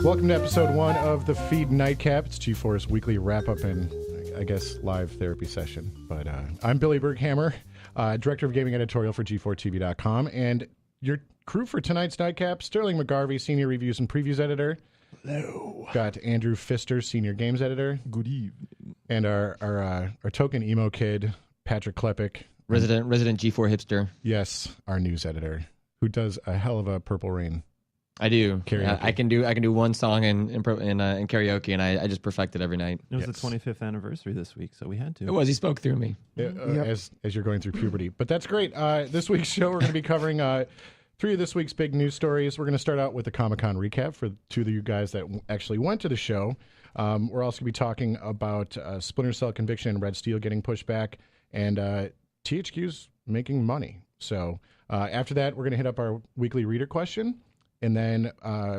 Welcome to episode 1 of TheFeed Nightcap. It's G4's weekly wrap-up and, I guess, live therapy session. But I'm Billy Berghammer, Director of Gaming Editorial for G4TV.com, and your crew for tonight's Nightcap, Sterling McGarvey, Senior Reviews and Previews Editor. Hello. Got Andrew Pfister, Senior Games Editor. Good evening. And our token emo kid, Patrick Klepek. Resident G4 hipster. Yes, our news editor, who does a hell of a Purple Rain. I do. Karaoke. I can do one song in karaoke, and I just perfect it every night. It was the 25th anniversary this week, so we had to. It was. He spoke through me. As you're going through puberty. But that's great. This week's show, we're going to be covering 3 of this week's big news stories. We're going to start out with the ComicCon recap for 2 of you guys that actually went to the show. We're also going to be talking about Splinter Cell Conviction and Red Steel getting pushed back, and THQ's making money. So after that, we're going to hit up our weekly reader question, and then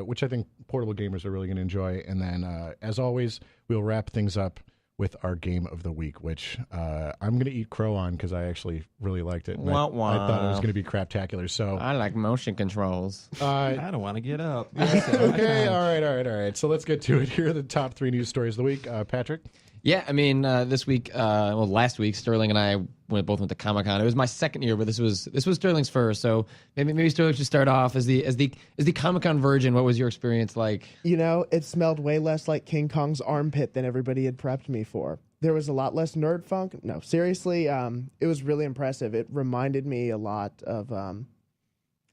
which I think portable gamers are really going to enjoy. And then, as always, we'll wrap things up with our game of the week, which I'm going to eat crow on because I actually really liked it. And I thought it was going to be craptacular. So I like motion controls. I don't want to get up. Okay, all right. So let's get to it. Here are the top 3 news stories of the week. Patrick? Yeah, I mean, this week, last week, Sterling and I both went to Comic-Con. It was my second year, but this was Sterling's first. So maybe Sterling should start off as the Comic-Con virgin. What was your experience like? You know, it smelled way less like King Kong's armpit than everybody had prepped me for. There was a lot less nerd funk. No, seriously, it was really impressive. It reminded me a lot of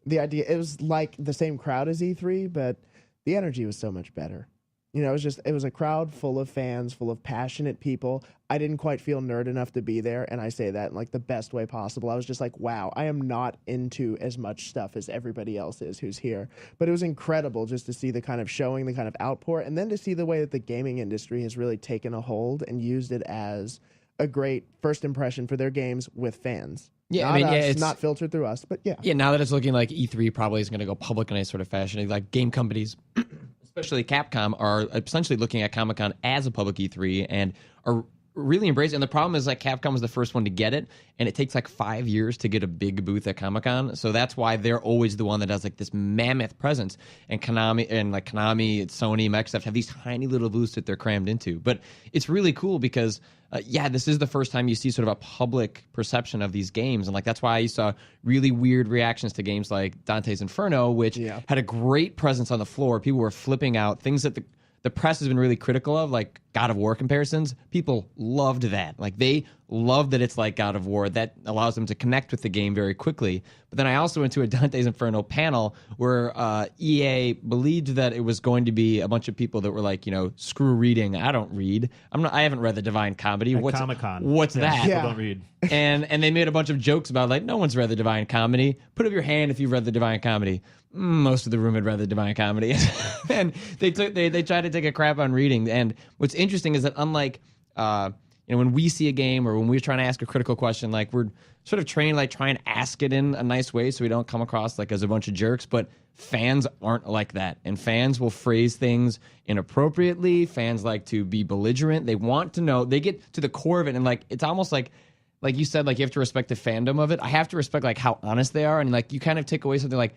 the idea. It was like the same crowd as E3, but the energy was so much better. You know, it was a crowd full of fans, full of passionate people. I didn't quite feel nerd enough to be there, and I say that in like the best way possible. I was just like, wow, I am not into as much stuff as everybody else is who's here. But it was incredible just to see the kind of showing, the kind of outpour, and then to see the way that the gaming industry has really taken a hold and used it as a great first impression for their games with fans. Yeah, not I mean, it's not filtered through us, but yeah. Yeah, now that it's looking like E3 probably is going to go public in a sort of fashion, like game companies, especially Capcom, are essentially looking at Comic-Con as a public E3 and are really embracing it. And the problem is, like, Capcom was the first one to get it, and it takes like 5 years to get a big booth at Comic-Con. So that's why they're always the one that has like this mammoth presence. And Konami, Sony, Microsoft have these tiny little booths that they're crammed into. But it's really cool because this is the first time you see sort of a public perception of these games. And like that's why you saw really weird reactions to games like Dante's Inferno, which had a great presence on the floor. People were flipping out, things that the press has been really critical of, like God of War comparisons. People loved that. Like, they love that it's like God of War. That allows them to connect with the game very quickly. But then I also went to a Dante's Inferno panel where EA believed that it was going to be a bunch of people that were like, screw reading. I don't read. I haven't read the Divine Comedy. At Comic-Con. What's that? People don't read. and they made a bunch of jokes about, like, no one's read the Divine Comedy. Put up your hand if you've read the Divine Comedy. Most of the room had read the Divine Comedy. And they tried to take a crap on reading. And what's interesting is that unlike when we see a game or when we're trying to ask a critical question, like, we're sort of trained, like, try and ask it in a nice way so we don't come across like as a bunch of jerks. But fans aren't like that, and fans will phrase things inappropriately. Fans like to be belligerent. They want to know. They get to the core of it, and like it's almost like you said, like, you have to respect the fandom of it. I have to respect like how honest they are, and like you kind of take away something like,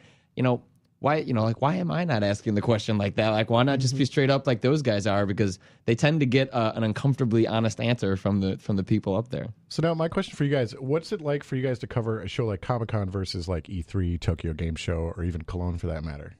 why am I not asking the question like that? Like, why not just be straight up like those guys are? Because they tend to get an uncomfortably honest answer from the people up there. So now my question for you guys, what's it like for you guys to cover a show like Comic-Con versus like E3, Tokyo Game Show, or even Cologne for that matter?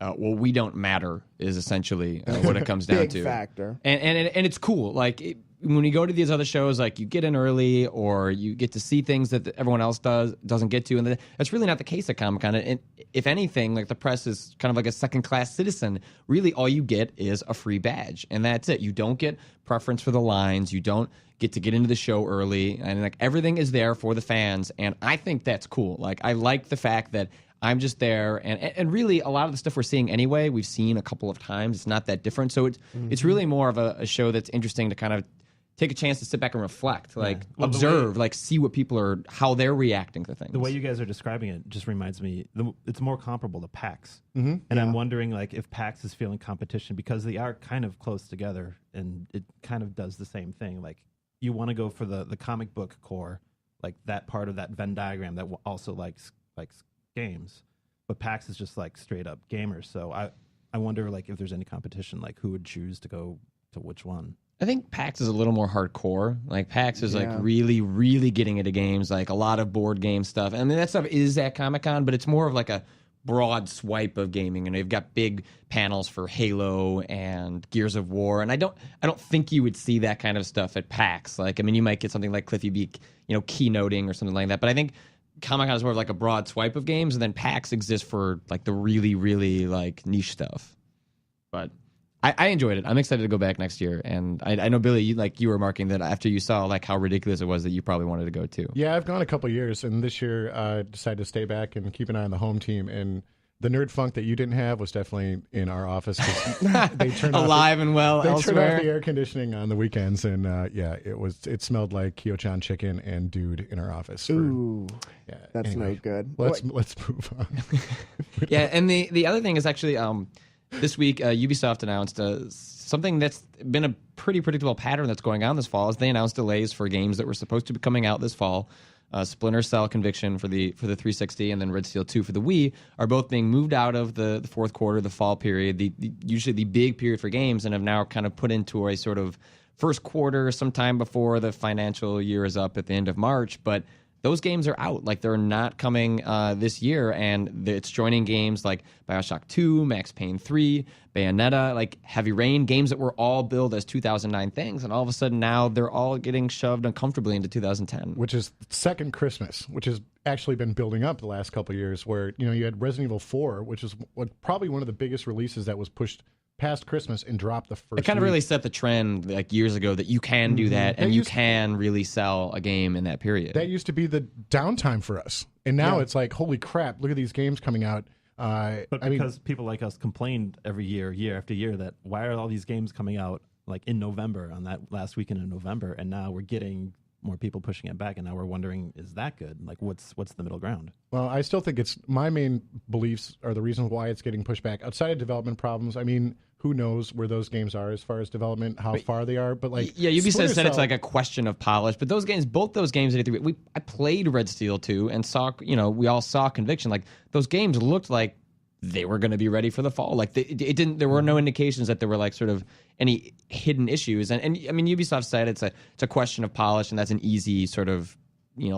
Well, we don't matter is essentially what it comes down to. Big factor. And it's cool. Like, when you go to these other shows, like, you get in early or you get to see things that everyone else doesn't get to. And that's really not the case at Comic-Con. And if anything, like, the press is kind of like a second-class citizen. Really, all you get is a free badge. And that's it. You don't get preference for the lines. You don't get to get into the show early. And, like, everything is there for the fans. And I think that's cool. Like, I like the fact that I'm just there, and really a lot of the stuff we're seeing anyway, we've seen a couple of times. It's not that different. So it's really more of a show that's interesting to kind of take a chance to sit back and reflect, like observe, like see what people how they're reacting to things. The way you guys are describing it just reminds me, it's more comparable to PAX. Mm-hmm. And I'm wondering, like, if PAX is feeling competition because they are kind of close together, and it kind of does the same thing. Like, you want to go for the comic book core, like that part of that Venn diagram that also likes games, but PAX is just like straight up gamers. So I wonder like if there's any competition, like who would choose to go to which one. I think PAX is a little more hardcore. Like PAX is like Yeah. really, really getting into games, like a lot of board game stuff. I mean, that stuff is at Comic-Con, but it's more of like a broad swipe of gaming. And they've got big panels for Halo and Gears of War. And I don't think you would see that kind of stuff at PAX. Like, I mean, you might get something like Cliffy B, keynoting or something like that. But I think Comic-Con is more of like a broad swipe of games, and then PAX exists for like the really, really like niche stuff. But I enjoyed it. I'm excited to go back next year, and I know Billy, you were marking that after you saw like how ridiculous it was that you probably wanted to go too. Yeah, I've gone a couple years, and this year decided to stay back and keep an eye on the home team. And the nerd funk that you didn't have was definitely in our office. 'Cause they turned Alive and well They elsewhere. turned off the air conditioning on the weekends, and it smelled like Kyo-chan chicken and dude in our office. Ooh, Yeah, that's anyway, no good. Let's move on. Yeah, and the other thing is actually this week Ubisoft announced something that's been a pretty predictable pattern that's going on this fall. Is they announced delays for games that were supposed to be coming out this fall. Splinter Cell Conviction for the 360 and then Red Steel 2 for the Wii are both being moved out of the fourth quarter, the fall period, usually the big period for games, and have now kind of put into a sort of first quarter sometime before the financial year is up at the end of March. But those games are out. Like, they're not coming this year, and it's joining games like BioShock 2, Max Payne 3, Bayonetta, like Heavy Rain, games that were all billed as 2009 things, and all of a sudden now they're all getting shoved uncomfortably into 2010. Which is second Christmas, which has actually been building up the last couple of years, where you had Resident Evil 4, which is probably one of the biggest releases that was pushed past Christmas and dropped the first It kind of week. really set the trend like years ago that you can do that, and you can really sell a game in that period. That used to be the downtime for us, and now it's like, holy crap, look at these games coming out. But because people like us complained every year after year, that why are all these games coming out like in November, on that last weekend in November, and now we're getting more people pushing it back, and now we're wondering, is that good? Like, what's the middle ground? Well, I still think it's my main beliefs are the reasons why it's getting pushed back. Outside of development problems, I mean, who knows where those games are as far as development, how far they are. But like, yeah, Ubisoft Splinter said it's Cell- like a question of polish. But those games, both those games, I played Red Steel 2 and saw, we all saw Conviction. Like, those games looked like they were going to be ready for the fall. Like, it didn't. There were no indications that there were like sort of any hidden issues. And I mean, Ubisoft said it's a question of polish, and that's an easy sort of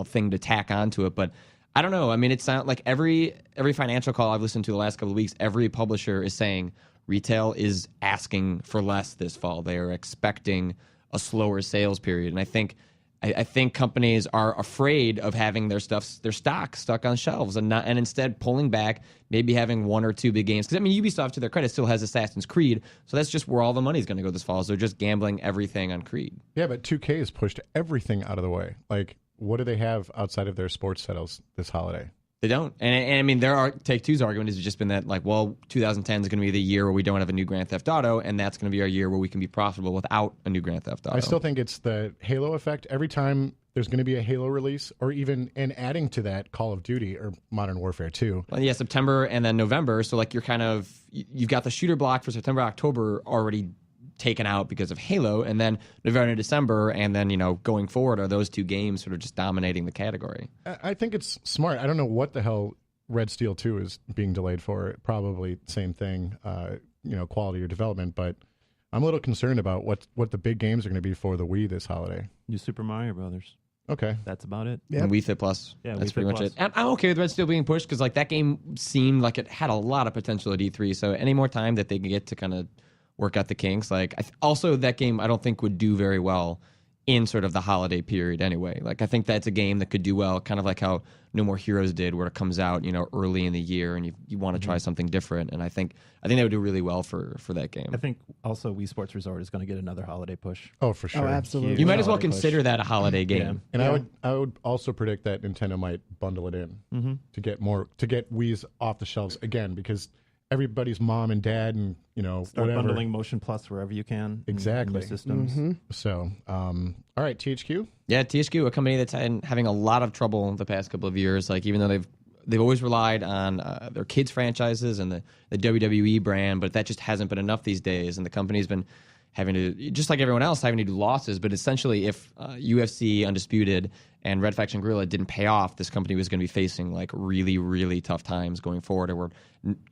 thing to tack onto it. But I don't know. I mean, it sounds like every financial call I've listened to the last couple of weeks, every publisher is saying retail is asking for less this fall. They are expecting a slower sales period, and I think companies are afraid of having their stock stuck on shelves and instead pulling back, maybe having one or two big games. Because I mean, Ubisoft, to their credit, still has Assassin's Creed, so that's just where all the money's going to go this fall. So they're just gambling everything on Creed. Yeah, but 2K has pushed everything out of the way. Like, what do they have outside of their sports titles this holiday? They don't. And I mean, Take-Two's argument has just been that, like, well, 2010 is going to be the year where we don't have a new Grand Theft Auto, and that's going to be our year where we can be profitable without a new Grand Theft Auto. I still think it's the Halo effect. Every time there's going to be a Halo release, or even, and adding to that, Call of Duty or Modern Warfare 2. Well, yeah, September and then November. So, like, you've got the shooter block for September, October already taken out because of Halo, and then November and December, and then going forward are those two games sort of just dominating the category. I think it's smart. I don't know what the hell Red Steel 2 is being delayed for. Probably same thing, quality or development, but I'm a little concerned about what the big games are going to be for the Wii this holiday. New Super Mario Brothers. Okay. That's about it. And Wii Fit Plus. Yeah, that's Wii pretty Fit much Plus. it. And I'm okay with Red Steel being pushed because like that game seemed like it had a lot of potential at E3. So any more time that they can get to kind of work out the kinks, like also that game I don't think would do very well in sort of the holiday period anyway. Like I think that's a game that could do well, kind of like how No More Heroes did, where it comes out early in the year and you want to try something different. And I think that would do really well for that game. I think also Wii Sports Resort is going to get another holiday push. Oh, for sure. Oh, absolutely. You might as well holiday push. consider that a holiday game. And I would also predict that Nintendo might bundle it in to get Wii's off the shelves again, because everybody's mom and dad and Start whatever. bundling Motion Plus wherever you can. Exactly. In new systems. So, all right, THQ. Yeah, THQ, a company that's having a lot of trouble the past couple of years. Like even though they've always relied on their kids franchises and the WWE brand, but that just hasn't been enough these days. And the company's been having to, just like everyone else, having to do losses. But essentially, if UFC Undisputed and Red Faction Guerrilla didn't pay off, this company was going to be facing like really, really tough times going forward, and we're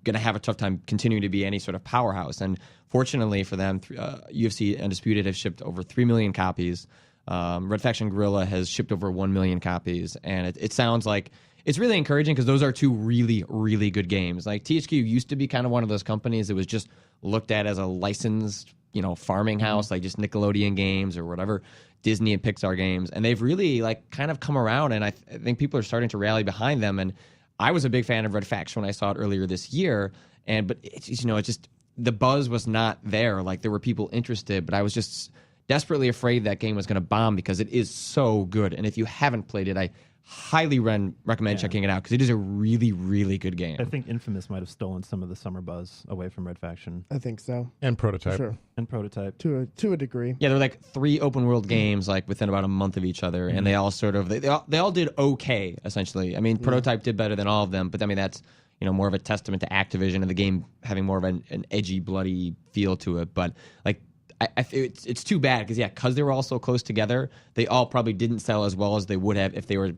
going to have a tough time continuing to be any sort of powerhouse. And fortunately for them, UFC Undisputed have shipped over 3 million copies. Red Faction Guerrilla has shipped over 1 million copies, and it sounds like it's really encouraging because those are two really, really good games. Like THQ used to be kind of one of those companies that was just looked at as a licensed, farming house, like just Nickelodeon games or whatever, Disney and Pixar games, and they've really like kind of come around, and I think people are starting to rally behind them. And I was a big fan of Red Faction when I saw it earlier this year, but it's just the buzz was not there. Like there were people interested, but I was just desperately afraid that game was going to bomb because it is so good. And if you haven't played it, I highly recommend checking it out because it is a really, really good game. I think Infamous might have stolen some of the summer buzz away from Red Faction. I think so. And Prototype. Sure. And Prototype. To a degree. Yeah, they're like 3 open world games like within about a month of each other, and they all sort of they all did okay essentially. I mean, Prototype did better than all of them, but I mean that's more of a testament to Activision and the game having more of an edgy, bloody feel to it. But like it's too bad because they were all so close together, they all probably didn't sell as well as they would have if they were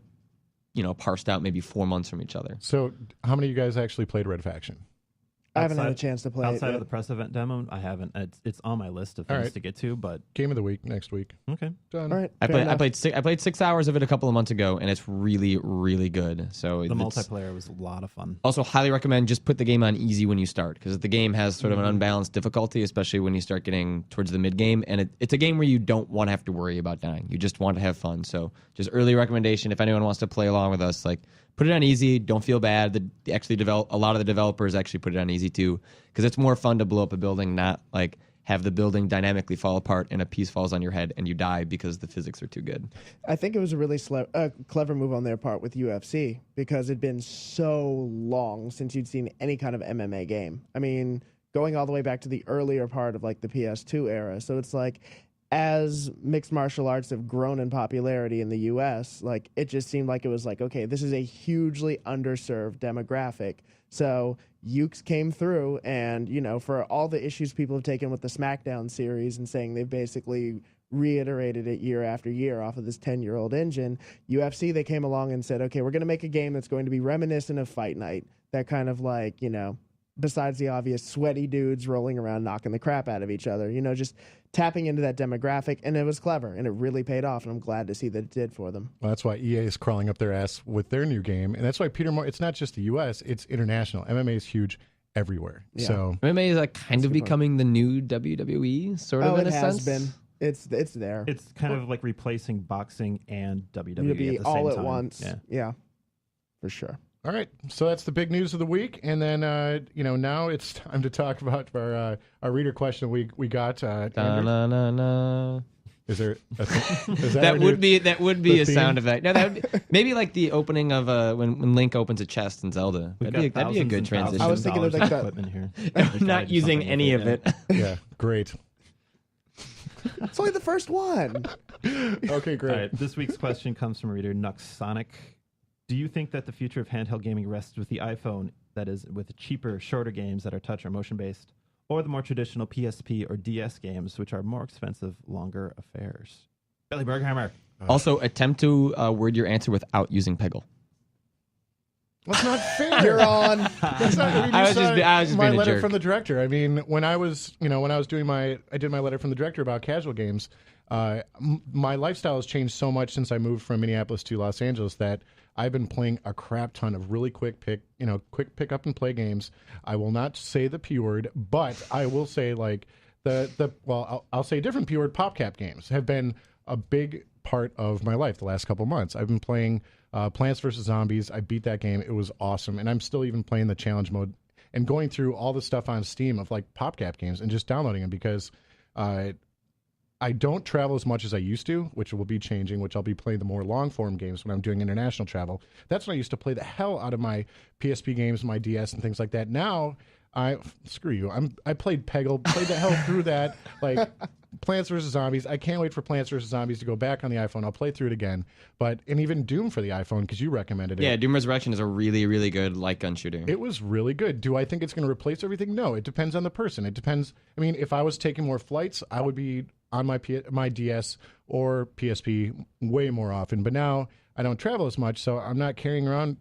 parsed out maybe 4 months from each other. So how many of you guys actually played Red Faction? I haven't had a chance to play it outside yet. of the press event demo. I haven't. It's on my list of things to get to, but Game of the week next week. Okay, done. All right, I fair played 6 hours of it a couple of months ago, and it's really, really good. So the multiplayer was a lot of fun. Also, highly recommend just put the game on easy when you start, because the game has sort of an unbalanced difficulty, especially when you start getting towards the mid game. And it's a game where you don't want to have to worry about dying. You just want to have fun. So, just early recommendation if anyone wants to play along with us, like put it on easy. Don't feel bad. A lot of the developers actually put it on easy too, because it's more fun to blow up a building, not like have the building dynamically fall apart and a piece falls on your head and you die because the physics are too good. I think it was a really clever move on their part with UFC, because it'd been so long since you'd seen any kind of MMA game. I mean, going all the way back to the earlier part of like the PS2 era. So it's like, as mixed martial arts have grown in popularity in the US, like it just seemed like it was like, okay, this is a hugely underserved demographic. So Ukes came through, and for all the issues people have taken with the SmackDown series and saying they've basically reiterated it year after year off of this 10-year-old engine, UFC, they came along and said, okay, we're going to make a game that's going to be reminiscent of Fight Night, that kind of like, besides the obvious sweaty dudes rolling around knocking the crap out of each other, just tapping into that demographic. And it was clever, and it really paid off, and I'm glad to see that it did for them. Well, that's why EA is crawling up their ass with their new game, and that's why Peter Moore, it's not just the US, it's international. MMA is huge everywhere. Yeah. So MMA is like kind of becoming the new WWE, sort of in a sense. It has been. It's there. It's kind of like replacing boxing and WWE at the all same at time. once. Yeah, for sure. all right, so that's the big news of the week, and then now it's time to talk about our reader question we got. Andrew? Is there is that would be a theme? sound effect? No, that would be, maybe like the opening of when Link opens a chest in Zelda. That'd be a good transition. I was thinking of like that. Equipment here. I'm not using any of it. Yeah, great. It's only the first one. Okay, great. All right, this week's question comes from reader Nook Sonic. Do you think that the future of handheld gaming rests with the iPhone, that is, with cheaper, shorter games that are touch or motion-based, or the more traditional PSP or DS games, which are more expensive, longer affairs? Billy Berghammer. Also, attempt to word your answer without using Peggle. That's not fair. You're on. That's not, I was just my being a letter jerk. from the director. I mean, when I did my letter from the director about casual games. My lifestyle has changed so much since I moved from Minneapolis to Los Angeles that I've been playing a crap ton of really quick pick up and play games. I will not say the P word, but I will say like I'll say a different P word. PopCap games have been a big part of my life the last couple months. I've been playing Plants vs. Zombies. I beat that game. It was awesome. And I'm still even playing the challenge mode and going through all the stuff on Steam of like PopCap games and just downloading them because I I don't travel as much as I used to, which will be changing, which I'll be playing the more long-form games when I'm doing international travel. That's when I used to play the hell out of my PSP games, my DS, and things like that. Now, screw you. I played Peggle, played the hell through that. Like, Plants vs. Zombies. I can't wait for Plants vs. Zombies to go back on the iPhone. I'll play through it again. And even Doom for the iPhone, because you recommended it. Yeah, Doom Resurrection is a really, really good light gun shooter. It was really good. Do I think it's going to replace everything? No, it depends on the person. It depends. I mean, if I was taking more flights, I would be on my DS or PSP way more often. But now I don't travel as much, so I'm not carrying around,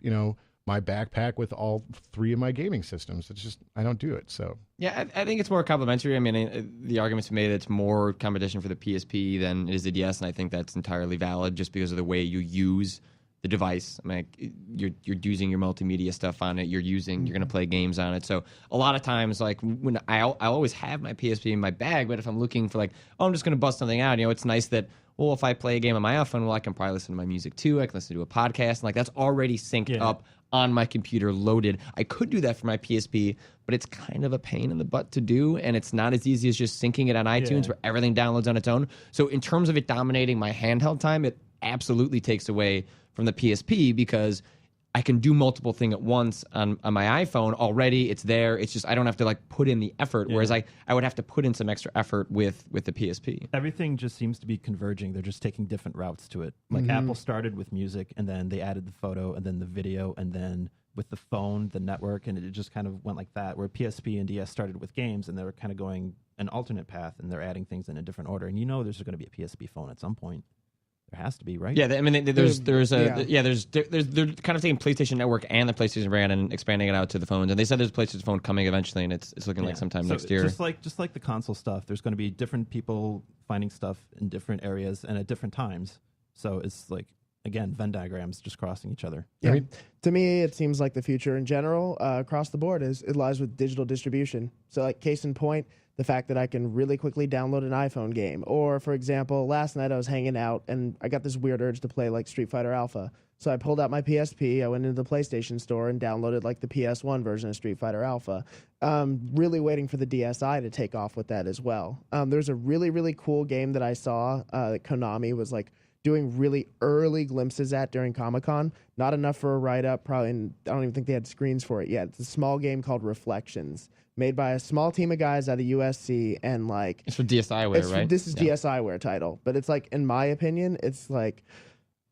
my backpack with all 3 of my gaming systems. It's just, I don't do it. So yeah, I think it's more complementary. I mean, the argument's been made that it's more competition for the PSP than it is the DS, and I think that's entirely valid just because of the way you use the device. I mean, you're using your multimedia stuff on it. You're going to play games on it. So a lot of times, like when I always have my PSP in my bag, but if I'm looking for I'm just going to bust something out, it's nice that, well, if I play a game on my iPhone, I can probably listen to my music too. I can listen to a podcast, and that's already synced up on my computer, loaded. I could do that for my PSP, but it's kind of a pain in the butt to do, and it's not as easy as just syncing it on iTunes where everything downloads on its own. So in terms of it dominating my handheld time, it absolutely takes away from the PSP because I can do multiple things at once on my iPhone already. It's there. It's just I don't have to put in the effort, whereas I would have to put in some extra effort with the PSP. Everything just seems to be converging. They're just taking different routes to it. Like Apple started with music, and then they added the photo, and then the video, and then with the phone, the network, and it just kind of went like that, where PSP and DS started with games, and they were kind of going an alternate path, and they're adding things in a different order. And there's going to be a PSP phone at some point. There has to be, right? Yeah, I mean, they're kind of taking PlayStation Network and the PlayStation brand and expanding it out to the phones. And they said there's a PlayStation phone coming eventually, and it's looking like sometime next year. Just like the console stuff, there's going to be different people finding stuff in different areas and at different times. So it's again, Venn diagrams just crossing each other. Yeah. I mean, to me, it seems like the future in general across the board it lies with digital distribution. So, case in point, the fact that I can really quickly download an iPhone game. Or, for example, last night I was hanging out and I got this weird urge to play Street Fighter Alpha. So I pulled out my PSP, I went into the PlayStation store and downloaded the PS1 version of Street Fighter Alpha. Really waiting for the DSi to take off with that as well. There's a really, really cool game that I saw that Konami was doing really early glimpses at during ComicCon. Not enough for a write-up, probably, and I don't even think they had screens for it yet. It's a small game called Reflections, made by a small team of guys out of USC, and it's for DSiWare, right? This is DSiWare title, but it's in my opinion, it's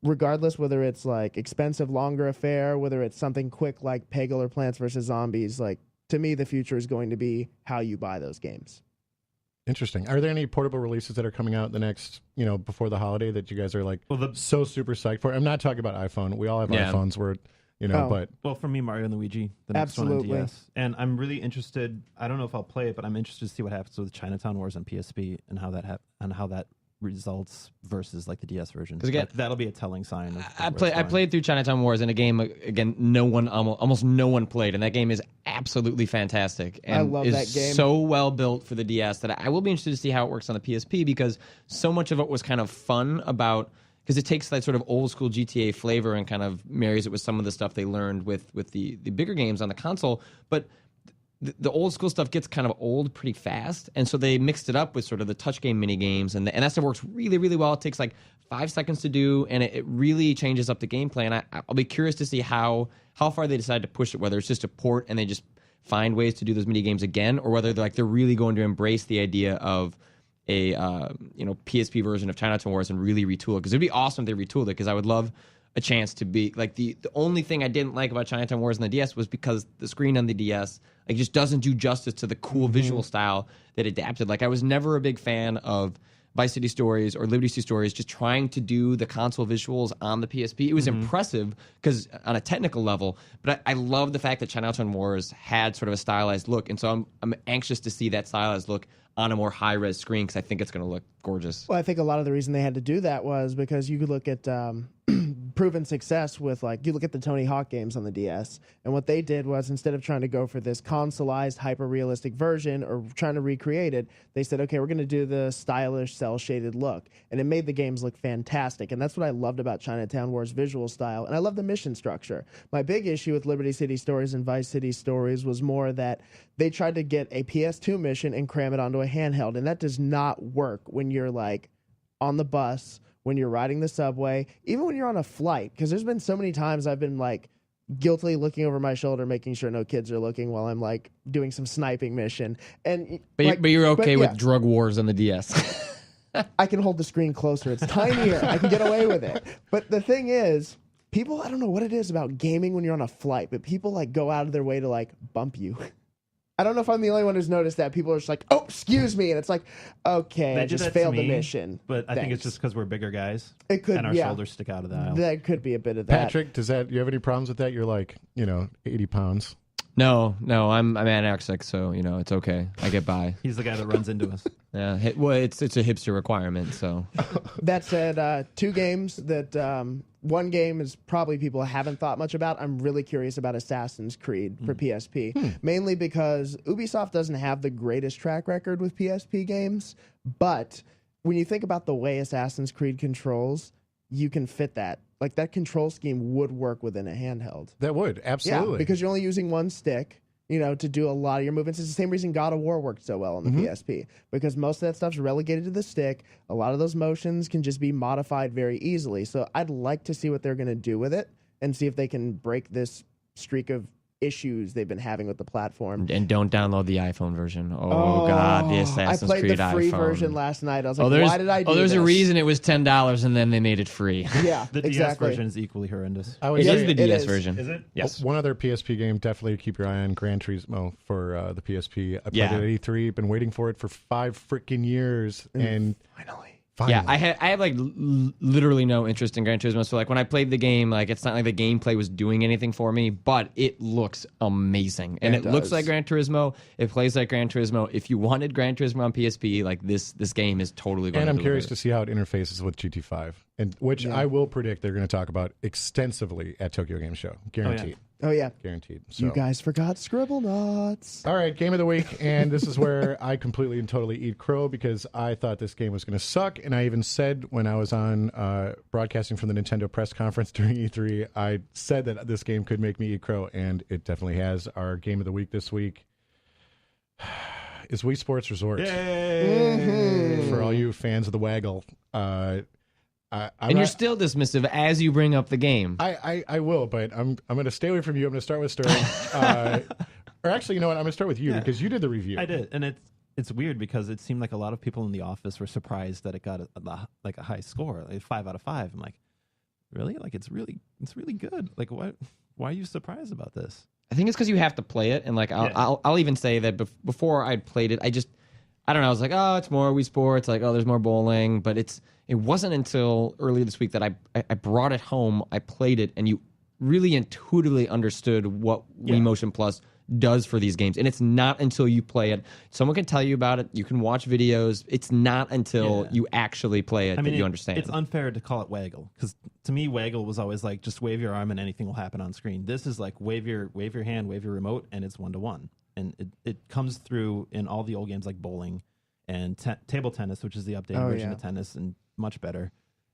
regardless whether it's expensive, longer affair, whether it's something quick like Peggle or Plants vs. Zombies, to me the future is going to be how you buy those games. Interesting. Are there any portable releases that are coming out the next, before the holiday that you guys are so super psyched for? I'm not talking about iPhone. We all have iPhones where, but... Well, for me, Mario and Luigi, the next one on DS. And I'm really interested, I don't know if I'll play it, but I'm interested to see what happens with Chinatown Wars on PSP and how that results versus the DS version. Again, that'll be a telling sign. I played through Chinatown Wars in a game again. Almost no one played, and that game is absolutely fantastic. And I love that game. So well built for the DS that I will be interested to see how it works on the PSP because so much of it was kind of fun because it takes that sort of old school GTA flavor and kind of marries it with some of the stuff they learned with the bigger games on the console, but. The old school stuff gets kind of old pretty fast, and so they mixed it up with sort of the touch game mini games, and that stuff works really, really well. It takes 5 seconds to do, and it really changes up the gameplay. And I'll be curious to see how far they decide to push it, whether it's just a port and they just find ways to do those mini games again, or whether they're really going to embrace the idea of a PSP version of Chinatown Wars and really retool it. Because it'd be awesome if they retooled it. Because I would love a chance to be the only thing I didn't like about Chinatown Wars on the DS was because the screen on the DS just doesn't do justice to the cool visual style that adapted. I was never a big fan of Vice City Stories or Liberty City Stories just trying to do the console visuals on the PSP. It was impressive because on a technical level, but I love the fact that Chinatown Wars had sort of a stylized look, and so I'm anxious to see that stylized look on a more high-res screen because I think it's going to look gorgeous. Well, I think a lot of the reason they had to do that was because you could look at proven success with, like, you look at the Tony Hawk games on the DS, and what they did was, instead of trying to go for this consoleized, hyper-realistic version or trying to recreate it, they said, okay, we're going to do the stylish, cel-shaded look, and it made the games look fantastic, and that's what I loved about Chinatown Wars' visual style, and I love the mission structure. My big issue with Liberty City Stories and Vice City Stories was more that they tried to get a PS2 mission and cram it onto a handheld, and that does not work when you're, like, on the bus, when you're riding the subway, even when you're on a flight, because there's been so many times I've been, like, guiltily looking over my shoulder, making sure no kids are looking while I'm, like, doing some sniping mission. And but you're okay with drug wars on the DS. I can hold the screen closer. It's tinier. I can get away with it. But the thing is, people, I don't know what it is about gaming when you're on a flight, but people, like, go out of their way to, like, bump you. I don't know if I'm the only one who's noticed that. People are just like, oh, excuse me. And it's like, okay, I just failed the mission. But I think it's just because we're bigger guys. It could, and our shoulders stick out of the aisle. That could be a bit of that. Patrick, you have any problems with that? You're like, 80 pounds. No, I'm anorexic, so it's okay. I get by. He's the guy that runs into us. Yeah, well, it's a hipster requirement. So that said, 2 games that one game is probably people haven't thought much about. I'm really curious about Assassin's Creed for PSP, mainly because Ubisoft doesn't have the greatest track record with PSP games. But when you think about the way Assassin's Creed controls, you can fit that. Like, that control scheme would work within a handheld. That would, absolutely. Yeah, because you're only using one stick, to do a lot of your movements. It's the same reason God of War worked so well on the PSP, because most of that stuff's relegated to the stick. A lot of those motions can just be modified very easily. So I'd like to see what they're going to do with it and see if they can break this streak of issues they've been having with the platform. And don't download the iPhone version. Oh God, the Assassin's Creed iPhone. I played the free version last night. I was like, why did I do this? There's a reason it was $10 and then they made it free. Yeah, the DS version is equally horrendous. It is the DS version. Is it? Yes. One other PSP game, definitely keep your eye on Gran Turismo for the PSP. I played it at E3, been waiting for it for 5 freaking years, and finally. Yeah, I have like literally no interest in Gran Turismo. So like when I played the game, like it's not like the gameplay was doing anything for me, but it looks amazing. And it looks like Gran Turismo. It plays like Gran Turismo. If you wanted Gran Turismo on PSP, like this game is totally going to And I'm curious to see how it interfaces with GT5, and which I will predict they're going to talk about extensively at Tokyo Game Show. Guaranteed. Oh, yeah. Guaranteed. So. You guys forgot Scribble Knots. All right, game of the week, and this is where I completely and totally eat crow because I thought this game was going to suck, and I even said when I was on broadcasting from the Nintendo press conference during E3, I said that this game could make me eat crow, and it definitely has. Our game of the week this week is Wii Sports Resort. Yay! For all you fans of the Waggle. And you're still dismissive as you bring up the game. I will, but I'm going to stay away from you. I'm going to start with Sterling. Or actually, you know what? I'm going to start with you because you did the review. I did, and it's weird because it seemed like a lot of people in the office were surprised that it got a high score, like 5 out of 5. I'm like, really? Like it's really good. Like why are you surprised about this? I think it's because you have to play it, and like I'll even say that before I played it, I don't know. I was like, oh, it's more Wii Sports. Like, oh, there's more bowling, but it wasn't until earlier this week that I brought it home, I played it, and you really intuitively understood what Wii Motion Plus does for these games. And it's not until you play it. Someone can tell you about it. You can watch videos. It's not until you actually play it that you understand. It's unfair to call it Waggle because to me, Waggle was always like just wave your arm and anything will happen on screen. This is like wave your hand, wave your remote, and it's 1-to-1. And it comes through in all the old games like bowling and table tennis, which is the updated version of tennis and much better.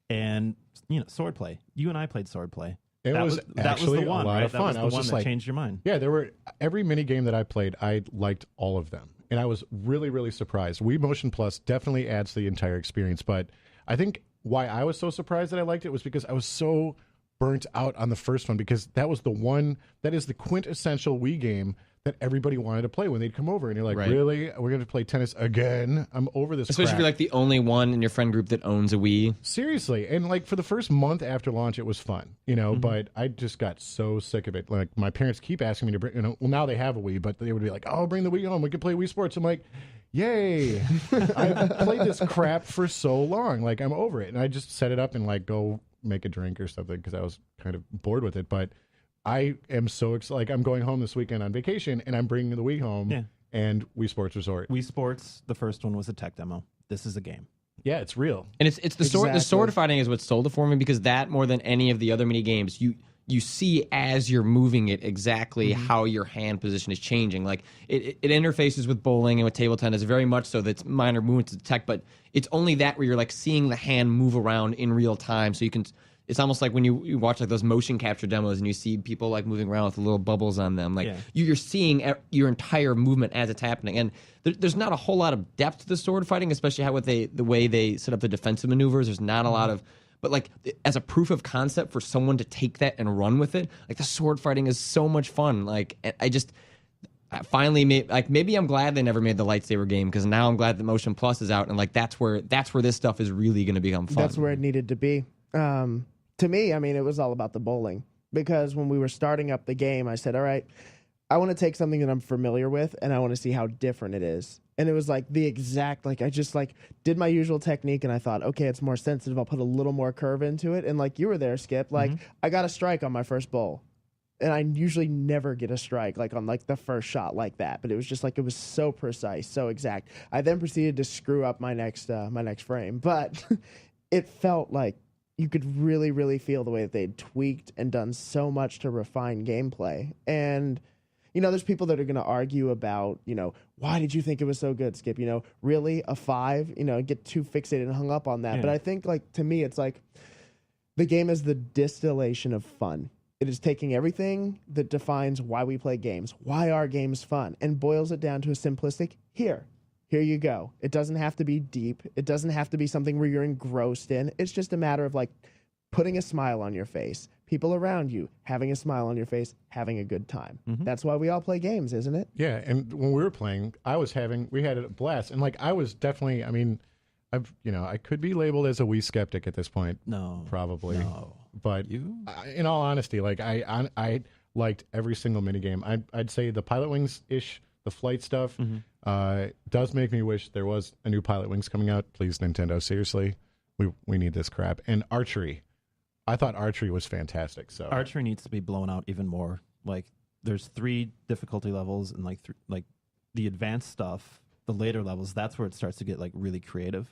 And swordplay. You and I played swordplay. That was actually the one, a lot right? of fun. That was the one that changed your mind. Yeah, there were every mini game that I played, I liked all of them, and I was really, really surprised. Wii Motion Plus definitely adds to the entire experience, but I think why I was so surprised that I liked it was because I was so burnt out on the first one because that was the one that is the quintessential Wii game that everybody wanted to play when they'd come over, and you're like, really? We're going to play tennis again? I'm over this Especially crap. if you're like the only one in your friend group that owns a Wii. Seriously. And like for the first month after launch, it was fun, but I just got so sick of it. Like my parents keep asking me to bring, well, now they have a Wii, but they would be like, oh, bring the Wii home. We can play Wii Sports. I'm like, yay. I've played this crap for so long. Like I'm over it. And I just set it up and like go make a drink or something because I was kind of bored with it. But I am so excited. Like I'm going home this weekend on vacation, and I'm bringing the Wii home and Wii Sports Resort. Wii Sports, the first one was a tech demo. This is a game. Yeah, it's real. And it's the sword. The Exactly. sword fighting is what sold it for me, because that, more than any of the other mini games, you see as you're moving it exactly how your hand position is changing. Like it interfaces with bowling and with table tennis very much so. That's minor movements to detect, but it's only that where you're like seeing the hand move around in real time. So you can. It's almost like when you watch like those motion capture demos and you see people like moving around with little bubbles on them. Like you're seeing your entire movement as it's happening. And there's not a whole lot of depth to the sword fighting, especially the way they set up the defensive maneuvers. There's not a lot of. But like as a proof of concept for someone to take that and run with it, like the sword fighting is so much fun. Like I finally maybe I'm glad they never made the lightsaber game, because now I'm glad that Motion Plus is out, and like that's where this stuff is really going to become fun. That's where it needed to be. To me, I mean, it was all about the bowling, because when we were starting up the game, I said, all right, I want to take something that I'm familiar with and I want to see how different it is. And it was like the exact, like I just like did my usual technique and I thought, okay, it's more sensitive. I'll put a little more curve into it. And like you were there, Skip, like I got a strike on my first bowl. And I usually never get a strike like on like the first shot like that. But it was just like, it was so precise, so exact. I then proceeded to screw up my next frame. But it felt like you could really, really feel the way that they'd tweaked and done so much to refine gameplay. And you know, there's people that are going to argue about, you know, why did you think it was so good, Skip? You know, really a 5? You know, get too fixated and hung up on that. Yeah. But I think, like, to me, it's like the game is the distillation of fun. It is taking everything that defines why we play games, why are games fun, and boils it down to a simplistic, here you go. It doesn't have to be deep. It doesn't have to be something where you're engrossed in. It's just a matter of, like, putting a smile on your face, people around you having a smile on your face, having a good time. That's why we all play games, isn't it? Yeah, and when we were playing, we had a blast, and like I was definitely, I mean, I could be labeled as a Wii skeptic at this point. No, probably. No, but in all honesty, like I liked every single minigame. I'd say the Pilot Wings ish, the flight stuff, does make me wish there was a new Pilot Wings coming out. Please, Nintendo, seriously, we need this crap. And archery. I thought archery was fantastic. So archery needs to be blown out even more. Like there's 3 difficulty levels, and like the advanced stuff, the later levels, that's where it starts to get like really creative.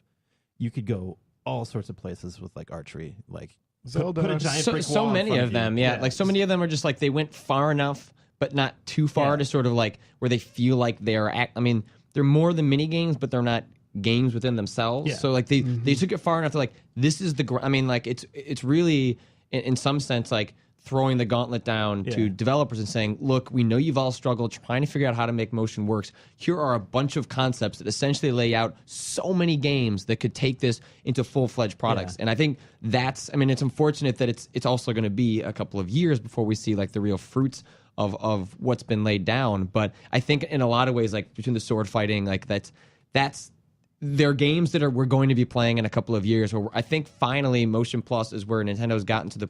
You could go all sorts of places with like archery, like Zelda. Put a giant brick so wall in many front of them, yeah. Like so many of them are just like they went far enough, but not too far to sort of like where they feel like they're. I mean, they're more than mini games, but they're not games within themselves. Yeah. So like they took it far enough to like, this is the I mean, like it's really in some sense like throwing the gauntlet down to developers and saying, look, we know you've all struggled trying to figure out how to make motion works. Here are a bunch of concepts that essentially lay out so many games that could take this into full-fledged products. And I think it's unfortunate that it's also going to be a couple of years before we see like the real fruits of what's been laid down. But I think in a lot of ways, like between the sword fighting, like that's they're games that we're going to be playing in a couple of years. Where I think finally Motion Plus is where Nintendo's gotten to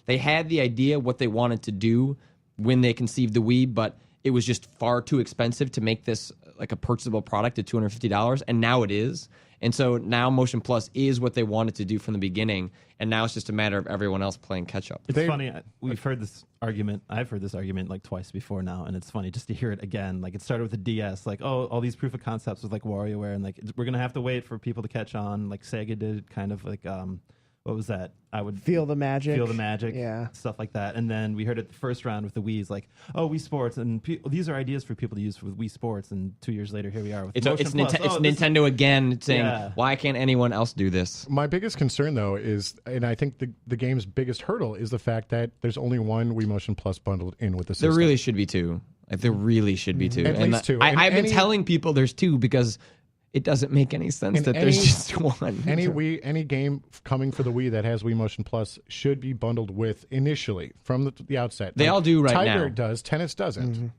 they had the idea what they wanted to do when they conceived the Wii, but it was just far too expensive to make this like a purchasable product at $250, and now it is. And so now Motion Plus is what they wanted to do from the beginning, and now it's just a matter of everyone else playing catch up. It's funny. We've heard this argument. I've heard this argument like twice before now, and it's funny just to hear it again. Like it started with the DS, like all these proof of concepts with like WarioWare, and like we're gonna have to wait for people to catch on. Like Sega did, kind of like what was that? I would feel the magic, yeah, stuff like that. And then we heard it the first round with the Wii's, like Wii Sports, and these are ideas for people to use with Wii Sports. And 2 years later, here we are with it's Nintendo again saying, why can't anyone else do this? My biggest concern though is, and I think the game's biggest hurdle is the fact that there's only one Wii Motion Plus bundled in with the system. There really should be 2. Like there really should be 2. At least 2. I've been telling people there's 2 because it doesn't make any sense that there's just one. Any game coming for the Wii that has Wii Motion Plus should be bundled with initially from the outset. They all do right now. Tiger does, tennis doesn't.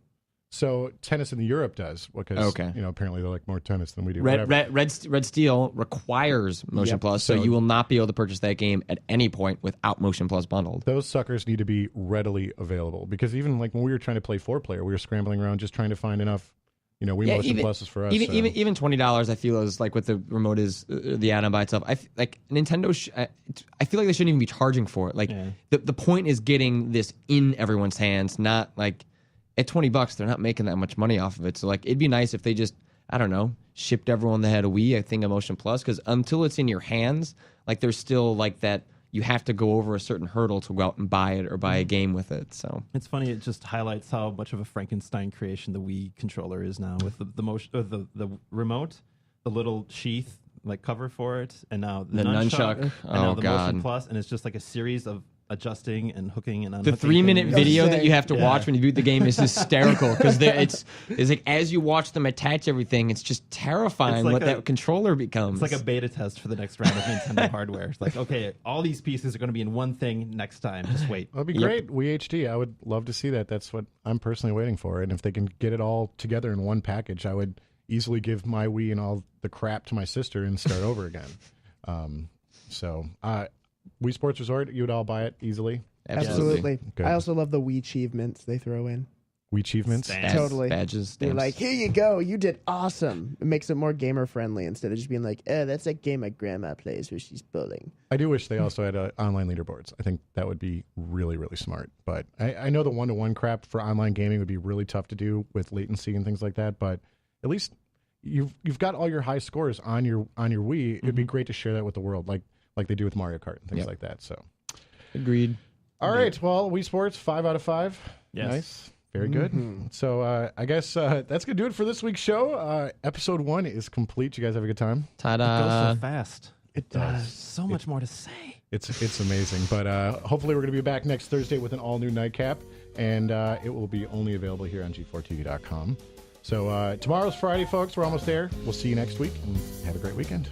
So tennis in Europe does because apparently they like more tennis than we do. Red Steel requires Motion Plus, so you will not be able to purchase that game at any point without Motion Plus bundled. Those suckers need to be readily available because even like when we were trying to play 4-player, we were scrambling around just trying to find enough. Wii Motion Plus is for us. Even $20, I feel is like what the remote is, the add-on by itself. Like Nintendo, I feel like they shouldn't even be charging for it. Like the point is getting this in everyone's hands, not like at $20 they're not making that much money off of it. So like it'd be nice if they just I don't know, shipped everyone that had a Wii, I think, a Motion Plus, because until it's in your hands, like there's still like that. You have to go over a certain hurdle to go out and buy it or buy a game with it. So it's funny. It just highlights how much of a Frankenstein creation the Wii controller is now, with the motion, the remote, the little sheath like cover for it, and now the nunchuck, and now the Motion Plus, and it's just like a series of adjusting and hooking and unhooking. The 3-minute video that you have to watch when you boot the game is hysterical, because it's like as you watch them attach everything, it's just terrifying what that controller becomes. It's like a beta test for the next round of Nintendo hardware. It's like, okay, all these pieces are going to be in one thing next time. Just wait. That'd be great. Wii HD. I would love to see that. That's what I'm personally waiting for. And if they can get it all together in one package, I would easily give my Wii and all the crap to my sister and start over again. Wii Sports Resort, you would all buy it easily? Absolutely. Good. I also love the Wii achievements they throw in. Wii achievements? Totally. Badges, stamps. They're like, here you go. You did awesome. It makes it more gamer friendly instead of just being like, that's that game my grandma plays where she's bowling. I do wish they also had online leaderboards. I think that would be really, really smart. But I know the one-to-one crap for online gaming would be really tough to do with latency and things like that. But at least you've got all your high scores on your Wii. It'd be great to share that with the world, like they do with Mario Kart and things like that. So, agreed. All right. Well, Wii Sports, 5 out of 5. Yes. Nice. Very good. So I guess that's going to do it for this week's show. Episode 1 is complete. You guys have a good time? Ta-da. It goes so fast. It does. So much more to say. It's amazing. But hopefully we're going to be back next Thursday with an all-new Nightcap, and it will be only available here on G4TV.com. So tomorrow's Friday, folks. We're almost there. We'll see you next week, and have a great weekend.